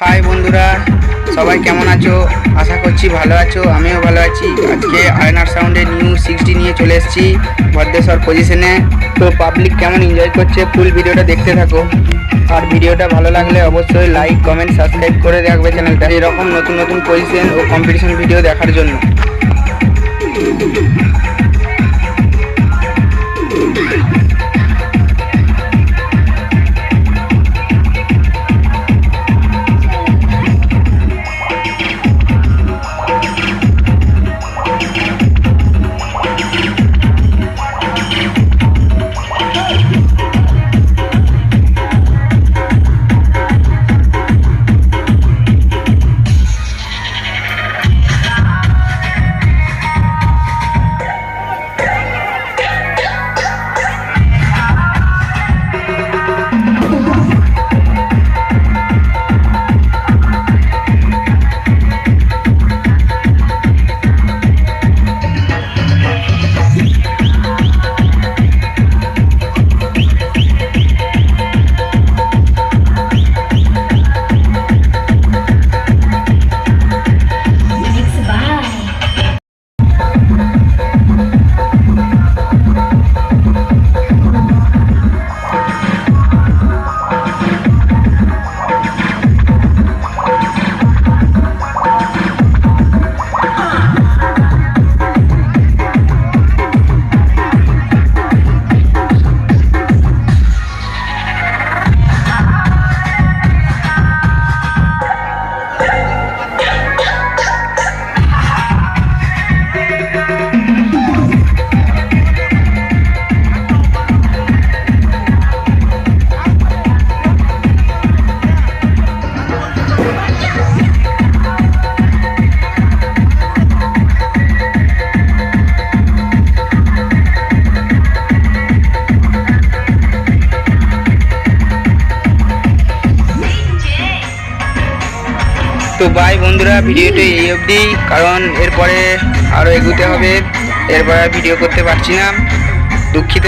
High বন্ধুরা, সবাই কেমন আছো? আশা করছি ভালো আছো, আমিও ভালো আছি। আজকে আয়নার সাউন্ডে নিউ 60 নিয়ে চলে এসেছি ভদ্রেশ্বর পজিশনে। তো পাবলিক কেমন এনজয় করছে ফুল ভিডিওটা দেখতে থাকো। আর ভিডিওটা ভালো লাগলে অবশ্যই লাইক কমেন্ট সাবস্ক্রাইব করে রাখবে চ্যানেলটা, এরকম নতুন নতুন পজিশন ও কম্পিটিশন ভিডিও দেখার জন্য। তো বাই বন্ধুরা, ভিডিওটা এই অবধি, কারণ এরপরে আরও এগোতে হবে। এরপরে ভিডিও করতে পারছি না, দুঃখিত।